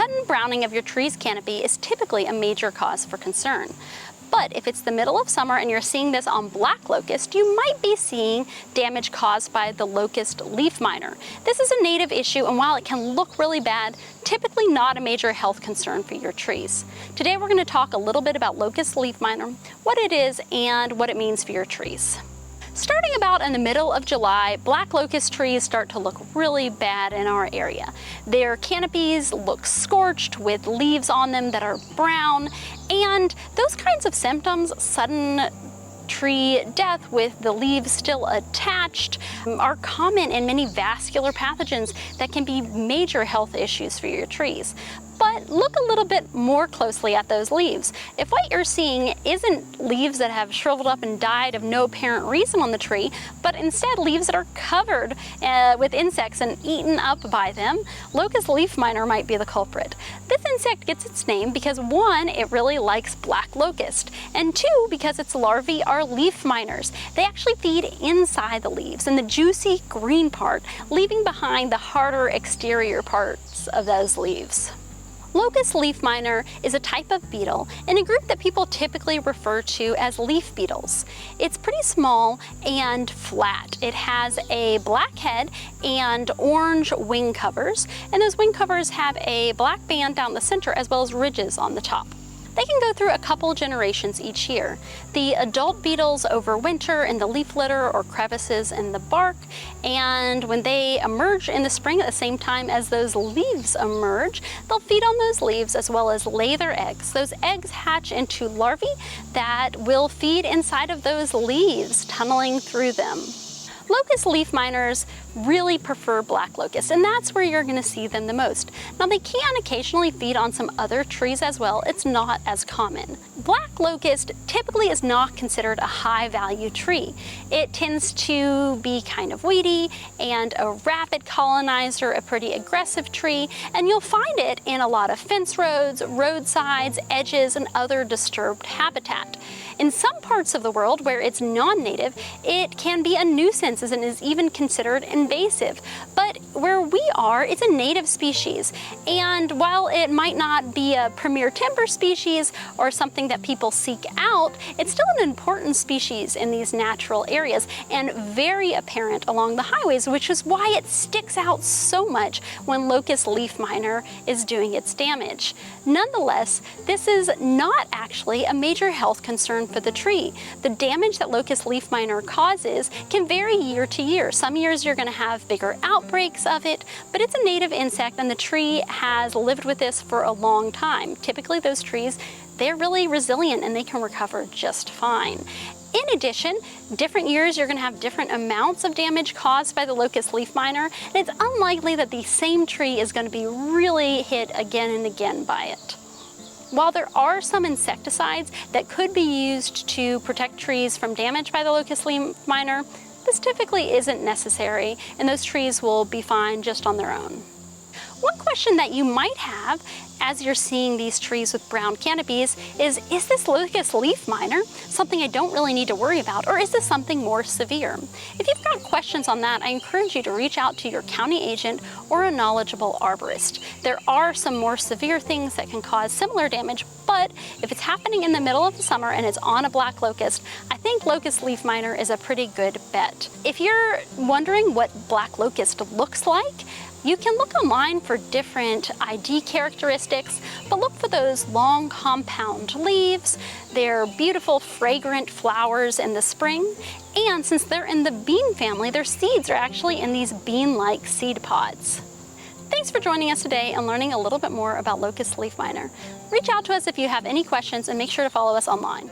Sudden browning of your tree's canopy is typically a major cause for concern. But if it's the middle of summer and you're seeing this on black locust, you might be seeing damage caused by the locust leaf miner. This is a native issue, and while it can look really bad, typically not a major health concern for your trees. Today we're going to talk a little bit about locust leaf miner, what it is, and what it means for your trees. Starting about in the middle of July, black locust trees start to look really bad in our area. Their canopies look scorched with leaves on them that are brown, and those kinds of symptoms, sudden tree death with the leaves still attached, are common in many vascular pathogens that can be major health issues for your trees. But look a little bit more closely at those leaves. If what you're seeing isn't leaves that have shriveled up and died of no apparent reason on the tree, but instead leaves that are covered with insects and eaten up by them, locust leaf miner might be the culprit. This insect gets its name because one, it really likes black locust, and two, because its larvae are leaf miners. They actually feed inside the leaves in the juicy green part, leaving behind the harder exterior parts of those leaves. Locust leaf miner is a type of beetle in a group that people typically refer to as leaf beetles. It's pretty small and flat. It has a black head and orange wing covers, and those wing covers have a black band down the center as well as ridges on the top. They can go through a couple generations each year. The adult beetles overwinter in the leaf litter or crevices in the bark, and when they emerge in the spring at the same time as those leaves emerge, they'll feed on those leaves as well as lay their eggs. Those eggs hatch into larvae that will feed inside of those leaves, tunneling through them. Locust leaf miners really prefer black locust, and that's where you're going to see them the most. Now, they can occasionally feed on some other trees as well. It's not as common. Black locust typically is not considered a high value tree. It tends to be kind of weedy and a rapid colonizer, a pretty aggressive tree, and you'll find it in a lot of fence roads, roadsides, edges, and other disturbed habitat. In some parts of the world where it's non-native, it can be a nuisance and is even considered invasive. But where we are, it's a native species. And while it might not be a premier timber species or something that people seek out, it's still an important species in these natural areas and very apparent along the highways, which is why it sticks out so much when locust leaf miner is doing its damage. Nonetheless, this is not actually a major health concern for the tree. The damage that locust leaf miner causes can vary year to year. Some years you're going to have bigger outbreaks of it, but it's a native insect and the tree has lived with this for a long time. Typically those trees, they're really resilient and they can recover just fine. In addition, different years you're going to have different amounts of damage caused by the locust leaf miner, and it's unlikely that the same tree is going to be really hit again and again by it. While there are some insecticides that could be used to protect trees from damage by the locust leaf miner, this typically isn't necessary, and those trees will be fine just on their own. One question that you might have as you're seeing these trees with brown canopies is this locust leaf miner something I don't really need to worry about, or is this something more severe? If you've got questions on that, I encourage you to reach out to your county agent or a knowledgeable arborist. There are some more severe things that can cause similar damage, but if it's happening in the middle of the summer and it's on a black locust, I think locust leaf miner is a pretty good bet. If you're wondering what black locust looks like, you can look online for different ID characteristics, but look for those long compound leaves, their beautiful fragrant flowers in the spring, and since they're in the bean family, their seeds are actually in these bean-like seed pods. Thanks for joining us today and learning a little bit more about locust leaf miner. Reach out to us if you have any questions and make sure to follow us online.